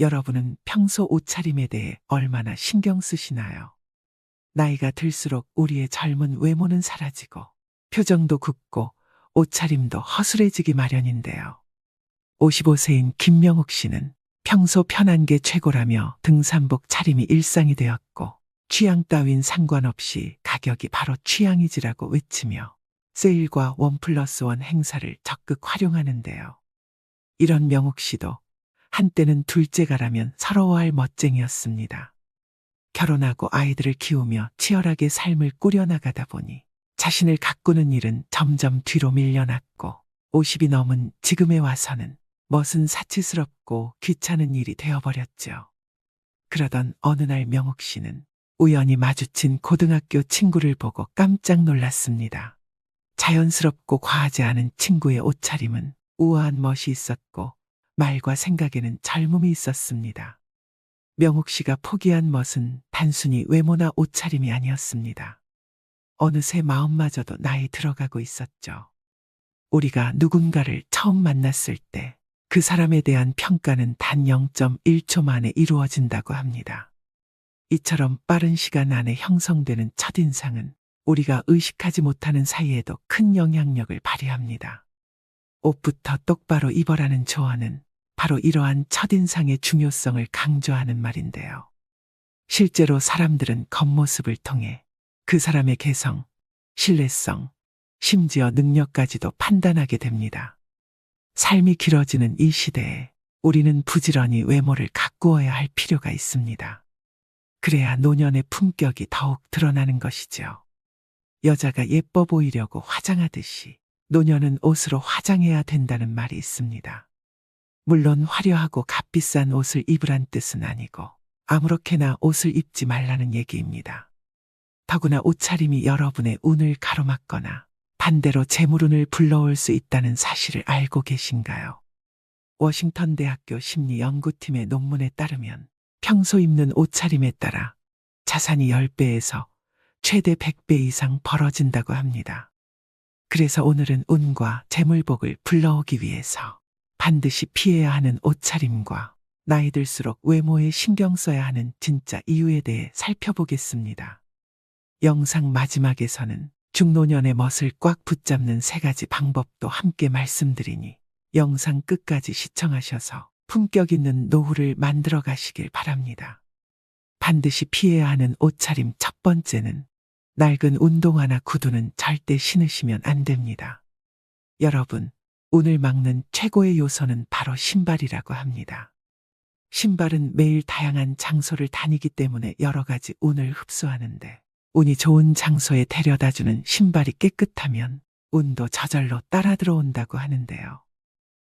여러분은 평소 옷차림에 대해 얼마나 신경 쓰시나요? 나이가 들수록 우리의 젊은 외모는 사라지고 표정도 굽고 옷차림도 허술해지기 마련인데요. 55세인 김명욱 씨는 평소 편한 게 최고라며 등산복 차림이 일상이 되었고 취향 따윈 상관없이 가격이 바로 취향이지라고 외치며 세일과 1+1 행사를 적극 활용하는데요. 이런 명욱 씨도 한때는 둘째가라면 서러워할 멋쟁이였습니다. 결혼하고 아이들을 키우며 치열하게 삶을 꾸려나가다 보니 자신을 가꾸는 일은 점점 뒤로 밀려났고 50이 넘은 지금에 와서는 멋은 사치스럽고 귀찮은 일이 되어버렸죠. 그러던 어느 날 명욱 씨는 우연히 마주친 고등학교 친구를 보고 깜짝 놀랐습니다. 자연스럽고 과하지 않은 친구의 옷차림은 우아한 멋이 있었고 말과 생각에는 젊음이 있었습니다. 명욱 씨가 포기한 멋은 단순히 외모나 옷차림이 아니었습니다. 어느새 마음마저도 나이 들어가고 있었죠. 우리가 누군가를 처음 만났을 때 그 사람에 대한 평가는 단 0.1초 만에 이루어진다고 합니다. 이처럼 빠른 시간 안에 형성되는 첫인상은 우리가 의식하지 못하는 사이에도 큰 영향력을 발휘합니다. 옷부터 똑바로 입어라는 조언은 바로 이러한 첫인상의 중요성을 강조하는 말인데요. 실제로 사람들은 겉모습을 통해 그 사람의 개성, 신뢰성, 심지어 능력까지도 판단하게 됩니다. 삶이 길어지는 이 시대에 우리는 부지런히 외모를 가꾸어야 할 필요가 있습니다. 그래야 노년의 품격이 더욱 드러나는 것이죠. 여자가 예뻐 보이려고 화장하듯이 노년은 옷으로 화장해야 된다는 말이 있습니다. 물론 화려하고 값비싼 옷을 입으란 뜻은 아니고 아무렇게나 옷을 입지 말라는 얘기입니다. 더구나 옷차림이 여러분의 운을 가로막거나 반대로 재물운을 불러올 수 있다는 사실을 알고 계신가요? 워싱턴 대학교 심리연구팀의 논문에 따르면 평소 입는 옷차림에 따라 자산이 10배에서 최대 100배 이상 벌어진다고 합니다. 그래서 오늘은 운과 재물복을 불러오기 위해서 반드시 피해야 하는 옷차림과 나이 들수록 외모에 신경 써야 하는 진짜 이유에 대해 살펴보겠습니다. 영상 마지막에서는 중노년의 멋을 꽉 붙잡는 3가지 방법도 함께 말씀드리니 영상 끝까지 시청하셔서 품격 있는 노후를 만들어 가시길 바랍니다. 반드시 피해야 하는 옷차림 첫 번째는 낡은 운동화나 구두는 절대 신으시면 안 됩니다. 여러분, 운을 막는 최고의 요소는 바로 신발이라고 합니다. 신발은 매일 다양한 장소를 다니기 때문에 여러 가지 운을 흡수하는데 운이 좋은 장소에 데려다주는 신발이 깨끗하면 운도 저절로 따라 들어온다고 하는데요.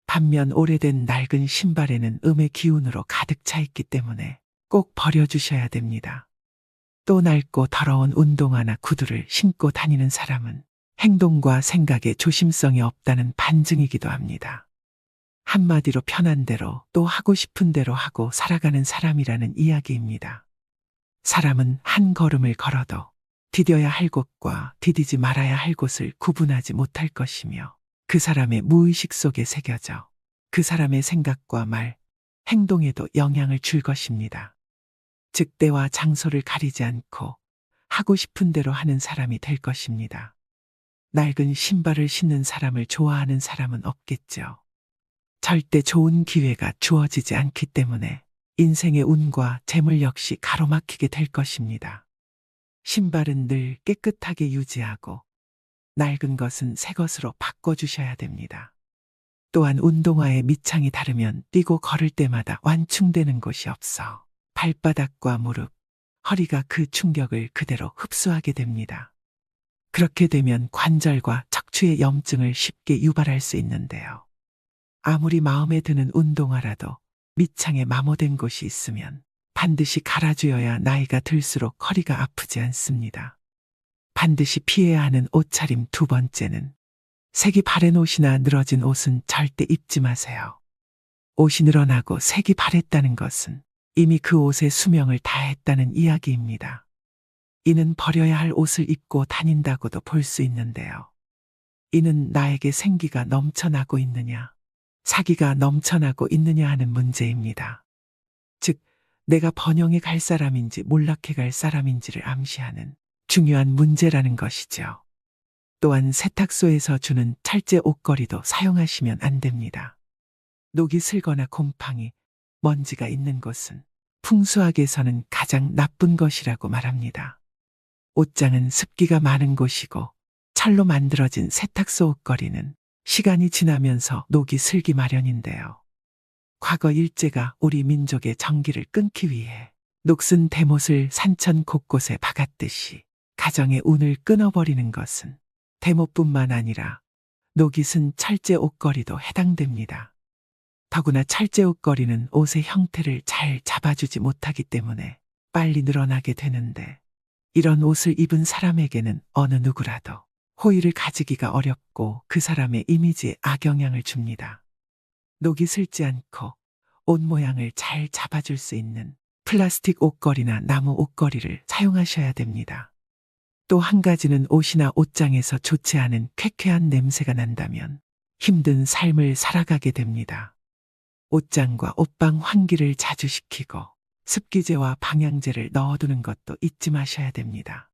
반면 오래된 낡은 신발에는 음의 기운으로 가득 차 있기 때문에 꼭 버려주셔야 됩니다. 또 낡고 더러운 운동화나 구두를 신고 다니는 사람은 행동과 생각에 조심성이 없다는 반증이기도 합니다. 한마디로 편한 대로 또 하고 싶은 대로 하고 살아가는 사람이라는 이야기입니다. 사람은 한 걸음을 걸어도 디뎌야 할 곳과 디디지 말아야 할 곳을 구분하지 못할 것이며 그 사람의 무의식 속에 새겨져 그 사람의 생각과 말, 행동에도 영향을 줄 것입니다. 즉 때와 장소를 가리지 않고 하고 싶은 대로 하는 사람이 될 것입니다. 낡은 신발을 신는 사람을 좋아하는 사람은 없겠죠. 절대 좋은 기회가 주어지지 않기 때문에 인생의 운과 재물 역시 가로막히게 될 것입니다. 신발은 늘 깨끗하게 유지하고 낡은 것은 새 것으로 바꿔주셔야 됩니다. 또한 운동화의 밑창이 다르면 뛰고 걸을 때마다 완충되는 곳이 없어 발바닥과 무릎, 허리가 그 충격을 그대로 흡수하게 됩니다. 그렇게 되면 관절과 척추의 염증을 쉽게 유발할 수 있는데요. 아무리 마음에 드는 운동화라도 밑창에 마모된 곳이 있으면 반드시 갈아주어야 나이가 들수록 허리가 아프지 않습니다. 반드시 피해야 하는 옷차림 두 번째는 색이 바랜 옷이나 늘어진 옷은 절대 입지 마세요. 옷이 늘어나고 색이 바랬다는 것은 이미 그 옷의 수명을 다했다는 이야기입니다. 이는 버려야 할 옷을 입고 다닌다고도 볼 수 있는데요. 이는 나에게 생기가 넘쳐나고 있느냐, 사기가 넘쳐나고 있느냐 하는 문제입니다. 내가 번영해 갈 사람인지 몰락해 갈 사람인지를 암시하는 중요한 문제라는 것이죠. 또한 세탁소에서 주는 찰제 옷걸이도 사용하시면 안 됩니다. 녹이 슬거나 곰팡이, 먼지가 있는 곳은 풍수학에서는 가장 나쁜 것이라고 말합니다. 옷장은 습기가 많은 곳이고 철로 만들어진 세탁소 옷걸이는 시간이 지나면서 녹이 슬기 마련인데요. 과거 일제가 우리 민족의 정기를 끊기 위해 녹슨 대못을 산천 곳곳에 박았듯이 가정의 운을 끊어버리는 것은 대못뿐만 아니라 녹이 쓴 철제 옷걸이도 해당됩니다. 더구나 철제 옷걸이는 옷의 형태를 잘 잡아주지 못하기 때문에 빨리 늘어나게 되는데, 이런 옷을 입은 사람에게는 어느 누구라도 호의를 가지기가 어렵고 그 사람의 이미지에 악영향을 줍니다. 녹이 슬지 않고 옷 모양을 잘 잡아줄 수 있는 플라스틱 옷걸이나 나무 옷걸이를 사용하셔야 됩니다. 또 한 가지는 옷이나 옷장에서 좋지 않은 쾌쾌한 냄새가 난다면 힘든 삶을 살아가게 됩니다. 옷장과 옷방 환기를 자주 시키고 습기제와 방향제를 넣어두는 것도 잊지 마셔야 됩니다.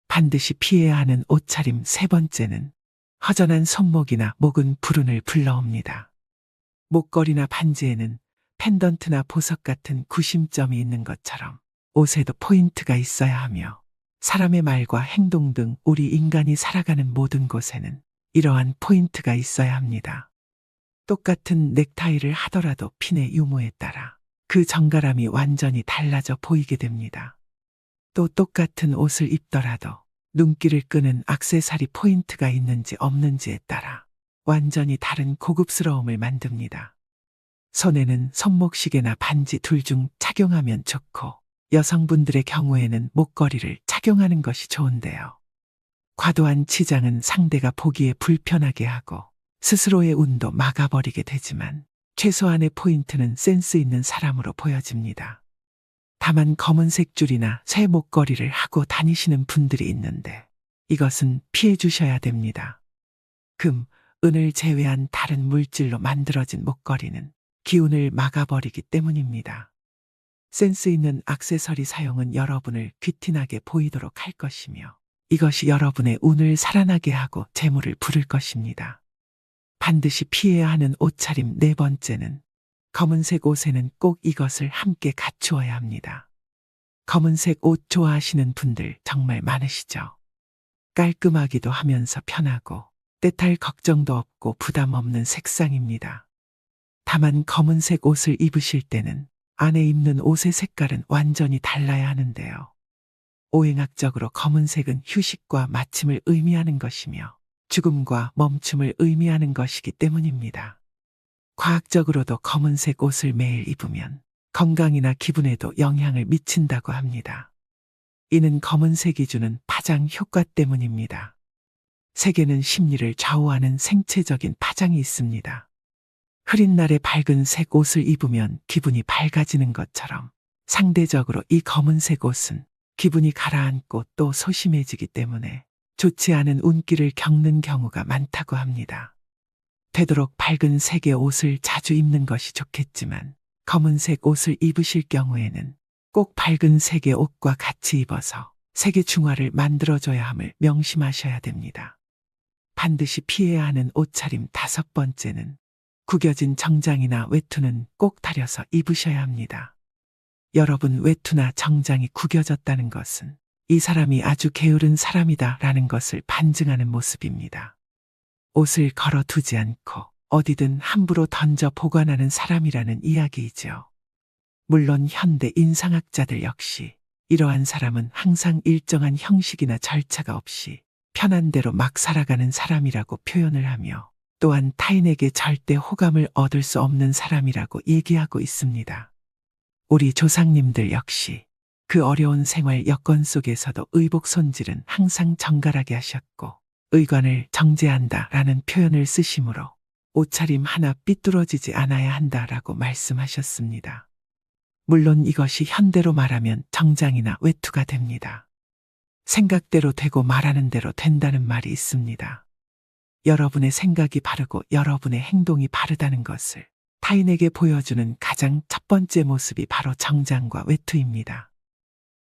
반드시 피해야 하는 옷차림 세 번째는 허전한 손목이나 목은 불운을 불러옵니다. 목걸이나 반지에는 펜던트나 보석 같은 구심점이 있는 것처럼 옷에도 포인트가 있어야 하며, 사람의 말과 행동 등 우리 인간이 살아가는 모든 곳에는 이러한 포인트가 있어야 합니다. 똑같은 넥타이를 하더라도 핀의 유무에 따라 그 정갈함이 완전히 달라져 보이게 됩니다. 또 똑같은 옷을 입더라도 눈길을 끄는 액세서리 포인트가 있는지 없는지에 따라 완전히 다른 고급스러움을 만듭니다. 손에는 손목시계나 반지 둘 중 착용하면 좋고, 여성분들의 경우에는 목걸이를 착용하는 것이 좋은데요. 과도한 치장은 상대가 보기에 불편하게 하고 스스로의 운도 막아버리게 되지만, 최소한의 포인트는 센스 있는 사람으로 보여집니다. 다만 검은색 줄이나 쇠 목걸이를 하고 다니시는 분들이 있는데 이것은 피해 주셔야 됩니다. 금, 은을 제외한 다른 물질로 만들어진 목걸이는 기운을 막아버리기 때문입니다. 센스 있는 액세서리 사용은 여러분을 귀티나게 보이도록 할 것이며, 이것이 여러분의 운을 살아나게 하고 재물을 부를 것입니다. 반드시 피해야 하는 옷차림 네 번째는 검은색 옷에는 꼭 이것을 함께 갖추어야 합니다. 검은색 옷 좋아하시는 분들 정말 많으시죠? 깔끔하기도 하면서 편하고 때탈 걱정도 없고 부담 없는 색상입니다. 다만 검은색 옷을 입으실 때는 안에 입는 옷의 색깔은 완전히 달라야 하는데요. 오행학적으로 검은색은 휴식과 마침을 의미하는 것이며 죽음과 멈춤을 의미하는 것이기 때문입니다. 과학적으로도 검은색 옷을 매일 입으면 건강이나 기분에도 영향을 미친다고 합니다. 이는 검은색이 주는 파장 효과 때문입니다. 색에는 심리를 좌우하는 생체적인 파장이 있습니다. 흐린 날에 밝은 색 옷을 입으면 기분이 밝아지는 것처럼, 상대적으로 이 검은색 옷은 기분이 가라앉고 또 소심해지기 때문에 좋지 않은 운기를 겪는 경우가 많다고 합니다. 되도록 밝은 색의 옷을 자주 입는 것이 좋겠지만, 검은색 옷을 입으실 경우에는 꼭 밝은 색의 옷과 같이 입어서 색의 중화를 만들어줘야 함을 명심하셔야 됩니다. 반드시 피해야 하는 옷차림 다섯 번째는 구겨진 정장이나 외투는 꼭 다려서 입으셔야 합니다. 여러분 외투나 정장이 구겨졌다는 것은 이 사람이 아주 게으른 사람이다 라는 것을 반증하는 모습입니다. 옷을 걸어두지 않고 어디든 함부로 던져 보관하는 사람이라는 이야기이죠. 물론 현대 인상학자들 역시 이러한 사람은 항상 일정한 형식이나 절차가 없이 편한 대로 막 살아가는 사람이라고 표현을 하며, 또한 타인에게 절대 호감을 얻을 수 없는 사람이라고 얘기하고 있습니다. 우리 조상님들 역시 그 어려운 생활 여건 속에서도 의복 손질은 항상 정갈하게 하셨고, 의관을 정제한다 라는 표현을 쓰시므로 옷차림 하나 삐뚤어지지 않아야 한다라고 말씀하셨습니다. 물론 이것이 현대로 말하면 정장이나 외투가 됩니다. 생각대로 되고 말하는 대로 된다는 말이 있습니다. 여러분의 생각이 바르고 여러분의 행동이 바르다는 것을 타인에게 보여주는 가장 첫 번째 모습이 바로 정장과 외투입니다.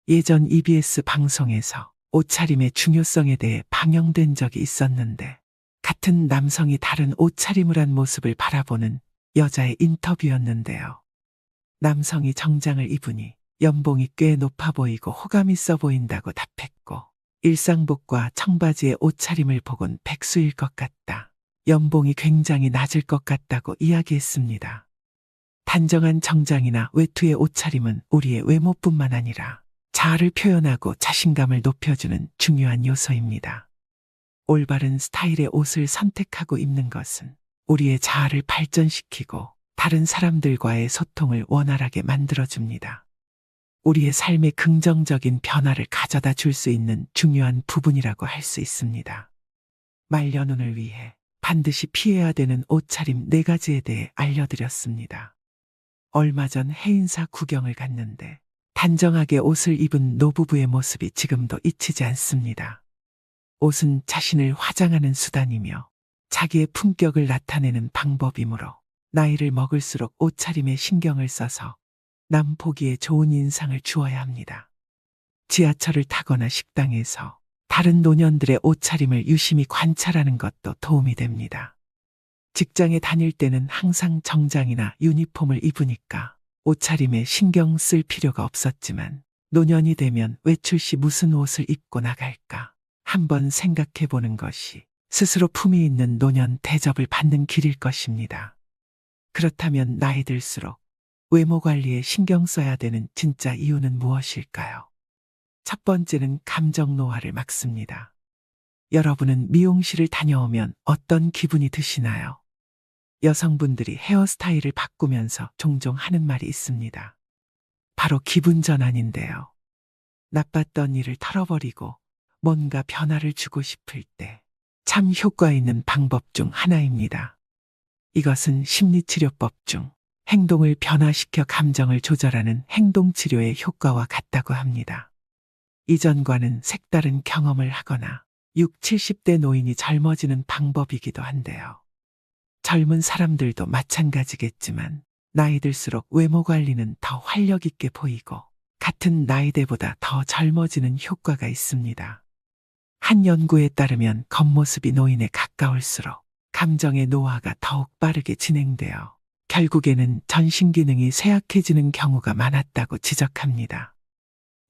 예전 EBS 방송에서 옷차림의 중요성에 대해 방영된 적이 있었는데, 같은 남성이 다른 옷차림을 한 모습을 바라보는 여자의 인터뷰였는데요. 남성이 정장을 입으니 연봉이 꽤 높아 보이고 호감 있어 보인다고 답했고, 일상복과 청바지의 옷차림을 보곤 백수일 것 같다, 연봉이 굉장히 낮을 것 같다고 이야기했습니다. 단정한 정장이나 외투의 옷차림은 우리의 외모뿐만 아니라 자아를 표현하고 자신감을 높여주는 중요한 요소입니다. 올바른 스타일의 옷을 선택하고 입는 것은 우리의 자아를 발전시키고 다른 사람들과의 소통을 원활하게 만들어줍니다. 우리의 삶에 긍정적인 변화를 가져다 줄 수 있는 중요한 부분이라고 할 수 있습니다. 말년운을 위해 반드시 피해야 되는 옷차림 4가지에 대해 알려드렸습니다. 얼마 전 해인사 구경을 갔는데 단정하게 옷을 입은 노부부의 모습이 지금도 잊히지 않습니다. 옷은 자신을 화장하는 수단이며 자기의 품격을 나타내는 방법이므로 나이를 먹을수록 옷차림에 신경을 써서 남 보기에 좋은 인상을 주어야 합니다. 지하철을 타거나 식당에서 다른 노년들의 옷차림을 유심히 관찰하는 것도 도움이 됩니다. 직장에 다닐 때는 항상 정장이나 유니폼을 입으니까 옷차림에 신경 쓸 필요가 없었지만, 노년이 되면 외출 시 무슨 옷을 입고 나갈까 한번 생각해 보는 것이 스스로 품위 있는 노년 대접을 받는 길일 것입니다. 그렇다면 나이 들수록 외모 관리에 신경 써야 되는 진짜 이유는 무엇일까요? 첫 번째는 감정 노화를 막습니다. 여러분은 미용실을 다녀오면 어떤 기분이 드시나요? 여성분들이 헤어스타일을 바꾸면서 종종 하는 말이 있습니다. 바로 기분 전환인데요. 나빴던 일을 털어버리고 뭔가 변화를 주고 싶을 때 참 효과 있는 방법 중 하나입니다. 이것은 심리치료법 중 행동을 변화시켜 감정을 조절하는 행동치료의 효과와 같다고 합니다. 이전과는 색다른 경험을 하거나 60, 70대 노인이 젊어지는 방법이기도 한데요. 젊은 사람들도 마찬가지겠지만 나이 들수록 외모 관리는 더 활력 있게 보이고 같은 나이대보다 더 젊어지는 효과가 있습니다. 한 연구에 따르면 겉모습이 노인에 가까울수록 감정의 노화가 더욱 빠르게 진행되어 결국에는 전신 기능이 쇠약해지는 경우가 많았다고 지적합니다.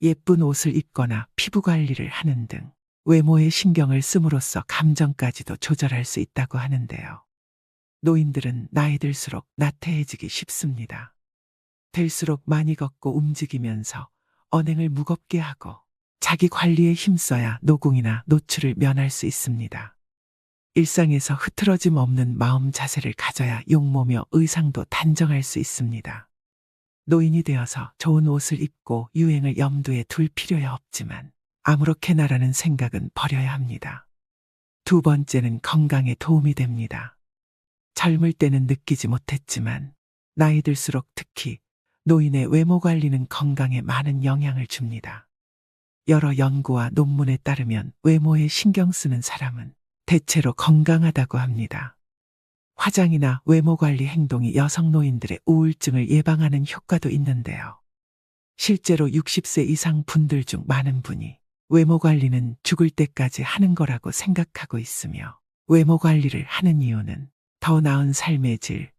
예쁜 옷을 입거나 피부 관리를 하는 등 외모에 신경을 씀으로써 감정까지도 조절할 수 있다고 하는데요. 노인들은 나이 들수록 나태해지기 쉽습니다. 될수록 많이 걷고 움직이면서 언행을 무겁게 하고 자기 관리에 힘써야 노공이나 노출을 면할 수 있습니다. 일상에서 흐트러짐 없는 마음 자세를 가져야 용모며 의상도 단정할 수 있습니다. 노인이 되어서 좋은 옷을 입고 유행을 염두에 둘 필요야 없지만 아무렇게나라는 생각은 버려야 합니다. 두 번째는 건강에 도움이 됩니다. 젊을 때는 느끼지 못했지만 나이 들수록 특히 노인의 외모 관리는 건강에 많은 영향을 줍니다. 여러 연구와 논문에 따르면 외모에 신경 쓰는 사람은 대체로 건강하다고 합니다. 화장이나 외모 관리 행동이 여성 노인들의 우울증을 예방하는 효과도 있는데요. 실제로 60세 이상 분들 중 많은 분이 외모 관리는 죽을 때까지 하는 거라고 생각하고 있으며, 외모 관리를 하는 이유는 더 나은 삶의 질,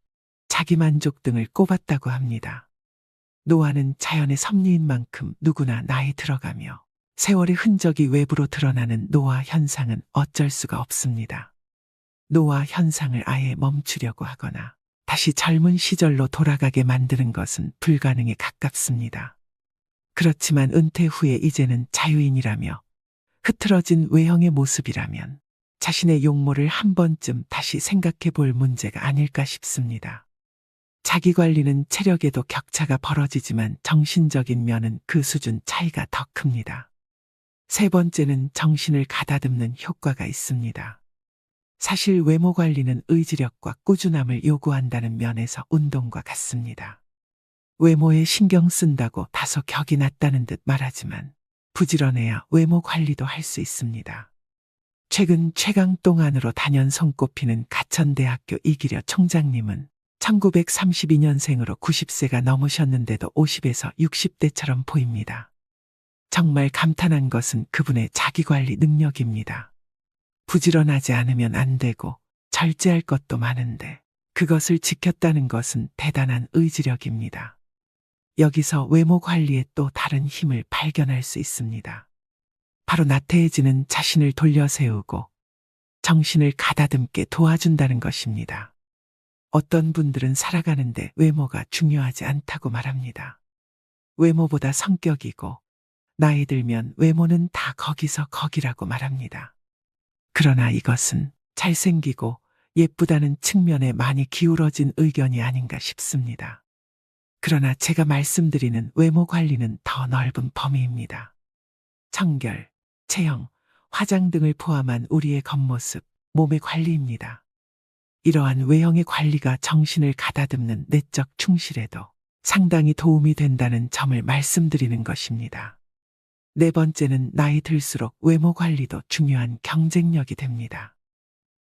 자기만족 등을 꼽았다고 합니다. 노화는 자연의 섭리인 만큼 누구나 나이 들어가며 세월의 흔적이 외부로 드러나는 노화 현상은 어쩔 수가 없습니다. 노화 현상을 아예 멈추려고 하거나 다시 젊은 시절로 돌아가게 만드는 것은 불가능에 가깝습니다. 그렇지만 은퇴 후에 이제는 자유인이라며 흐트러진 외형의 모습이라면 자신의 용모를 한 번쯤 다시 생각해 볼 문제가 아닐까 싶습니다. 자기 관리는 체력에도 격차가 벌어지지만 정신적인 면은 그 수준 차이가 더 큽니다. 세 번째는 정신을 가다듬는 효과가 있습니다. 사실 외모 관리는 의지력과 꾸준함을 요구한다는 면에서 운동과 같습니다. 외모에 신경 쓴다고 다소 격이 낮다는 듯 말하지만 부지런해야 외모 관리도 할 수 있습니다. 최근 최강동 안으로 단연 손꼽히는 가천대학교 이기려 총장님은 1932년생으로 90세가 넘으셨는데도 50에서 60대처럼 보입니다. 정말 감탄한 것은 그분의 자기관리 능력입니다. 부지런하지 않으면 안 되고 절제할 것도 많은데 그것을 지켰다는 것은 대단한 의지력입니다. 여기서 외모 관리에 또 다른 힘을 발견할 수 있습니다. 바로 나태해지는 자신을 돌려세우고 정신을 가다듬게 도와준다는 것입니다. 어떤 분들은 살아가는데 외모가 중요하지 않다고 말합니다. 외모보다 성격이고 나이 들면 외모는 다 거기서 거기라고 말합니다. 그러나 이것은 잘생기고 예쁘다는 측면에 많이 기울어진 의견이 아닌가 싶습니다. 그러나 제가 말씀드리는 외모 관리는 더 넓은 범위입니다. 청결, 체형, 화장 등을 포함한 우리의 겉모습, 몸의 관리입니다. 이러한 외형의 관리가 정신을 가다듬는 내적 충실에도 상당히 도움이 된다는 점을 말씀드리는 것입니다. 네 번째는 나이 들수록 외모 관리도 중요한 경쟁력이 됩니다.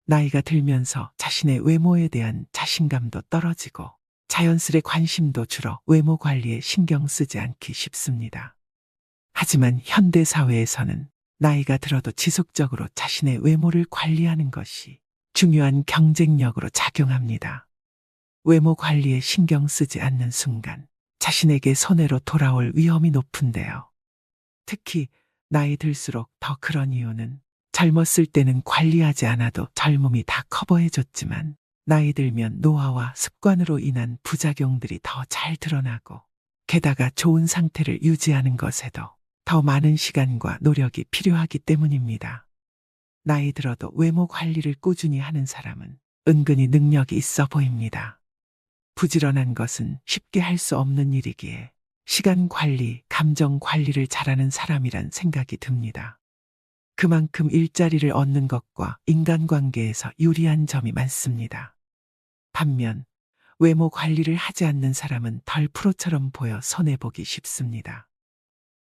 나이가 들면서 자신의 외모에 대한 자신감도 떨어지고 자연스레 관심도 줄어 외모 관리에 신경 쓰지 않기 쉽습니다. 하지만 현대 사회에서는 나이가 들어도 지속적으로 자신의 외모를 관리하는 것이 중요한 경쟁력으로 작용합니다. 외모 관리에 신경 쓰지 않는 순간 자신에게 손해로 돌아올 위험이 높은데요. 특히 나이 들수록 더 그런 이유는 젊었을 때는 관리하지 않아도 젊음이 다 커버해줬지만 나이 들면 노화와 습관으로 인한 부작용들이 더 잘 드러나고 게다가 좋은 상태를 유지하는 것에도 더 많은 시간과 노력이 필요하기 때문입니다. 나이 들어도 외모 관리를 꾸준히 하는 사람은 은근히 능력이 있어 보입니다. 부지런한 것은 쉽게 할 수 없는 일이기에 시간 관리, 감정 관리를 잘하는 사람이란 생각이 듭니다. 그만큼 일자리를 얻는 것과 인간관계에서 유리한 점이 많습니다. 반면 외모 관리를 하지 않는 사람은 덜 프로처럼 보여 손해보기 쉽습니다.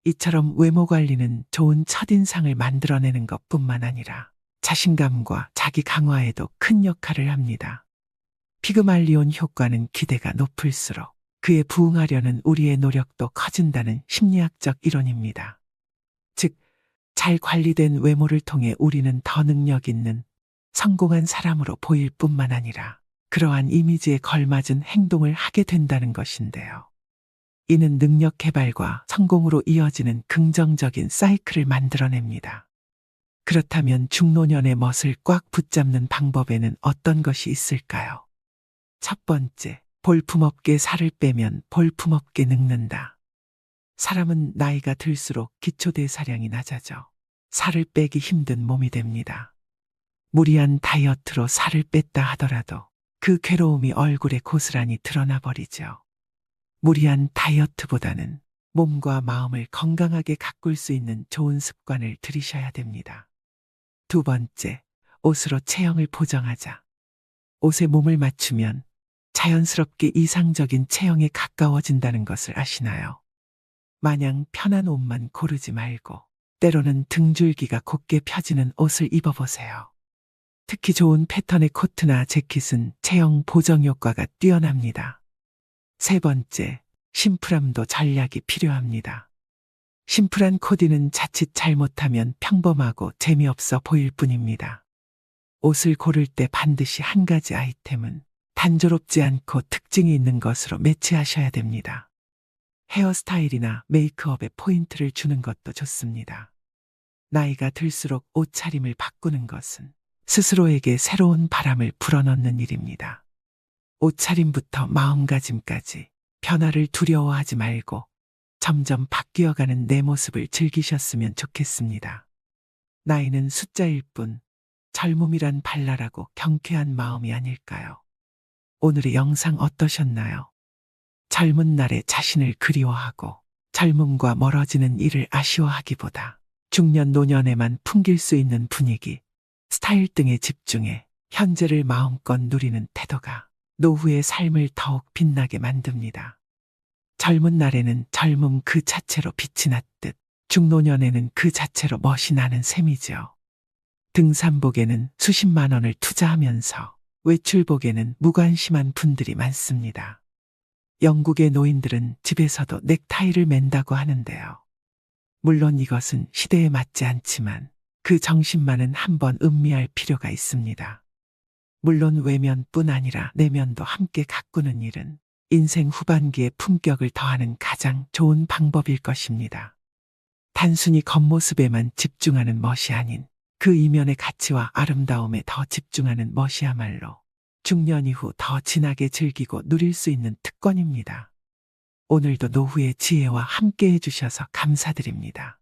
이처럼 외모 관리는 좋은 첫인상을 만들어내는 것뿐만 아니라 자신감과 자기 강화에도 큰 역할을 합니다. 피그말리온 효과는 기대가 높을수록 그에 부응하려는 우리의 노력도 커진다는 심리학적 이론입니다. 즉, 잘 관리된 외모를 통해 우리는 더 능력 있는 성공한 사람으로 보일 뿐만 아니라 그러한 이미지에 걸맞은 행동을 하게 된다는 것인데요. 이는 능력 개발과 성공으로 이어지는 긍정적인 사이클을 만들어냅니다. 그렇다면 중노년의 멋을 꽉 붙잡는 방법에는 어떤 것이 있을까요? 첫 번째, 볼품없게 살을 빼면 볼품없게 늙는다. 사람은 나이가 들수록 기초대사량이 낮아져 살을 빼기 힘든 몸이 됩니다. 무리한 다이어트로 살을 뺐다 하더라도 그 괴로움이 얼굴에 고스란히 드러나 버리죠. 무리한 다이어트보다는 몸과 마음을 건강하게 가꿀 수 있는 좋은 습관을 들이셔야 됩니다. 두 번째, 옷으로 체형을 보정하자. 옷에 몸을 맞추면 자연스럽게 이상적인 체형에 가까워진다는 것을 아시나요? 마냥 편한 옷만 고르지 말고 때로는 등줄기가 곧게 펴지는 옷을 입어보세요. 특히 좋은 패턴의 코트나 재킷은 체형 보정 효과가 뛰어납니다. 세 번째, 심플함도 전략이 필요합니다. 심플한 코디는 자칫 잘못하면 평범하고 재미없어 보일 뿐입니다. 옷을 고를 때 반드시 한 가지 아이템은 단조롭지 않고 특징이 있는 것으로 매치하셔야 됩니다. 헤어스타일이나 메이크업에 포인트를 주는 것도 좋습니다. 나이가 들수록 옷차림을 바꾸는 것은 스스로에게 새로운 바람을 불어넣는 일입니다. 옷차림부터 마음가짐까지 변화를 두려워하지 말고 점점 바뀌어가는 내 모습을 즐기셨으면 좋겠습니다. 나이는 숫자일 뿐 젊음이란 발랄하고 경쾌한 마음이 아닐까요? 오늘의 영상 어떠셨나요? 젊은 날의 자신을 그리워하고 젊음과 멀어지는 일을 아쉬워하기보다 중년 노년에만 풍길 수 있는 분위기, 스타일 등에 집중해 현재를 마음껏 누리는 태도가 노후의 삶을 더욱 빛나게 만듭니다. 젊은 날에는 젊음 그 자체로 빛이 났듯 중노년에는 그 자체로 멋이 나는 셈이죠. 등산복에는 수십만 원을 투자하면서 외출복에는 무관심한 분들이 많습니다. 영국의 노인들은 집에서도 넥타이를 맨다고 하는데요. 물론 이것은 시대에 맞지 않지만 그 정신만은 한번 음미할 필요가 있습니다. 물론 외면뿐 아니라 내면도 함께 가꾸는 일은 인생 후반기에 품격을 더하는 가장 좋은 방법일 것입니다. 단순히 겉모습에만 집중하는 멋이 아닌 그 이면의 가치와 아름다움에 더 집중하는 멋이야말로 중년 이후 더 진하게 즐기고 누릴 수 있는 특권입니다. 오늘도 노후의 지혜와 함께 해주셔서 감사드립니다.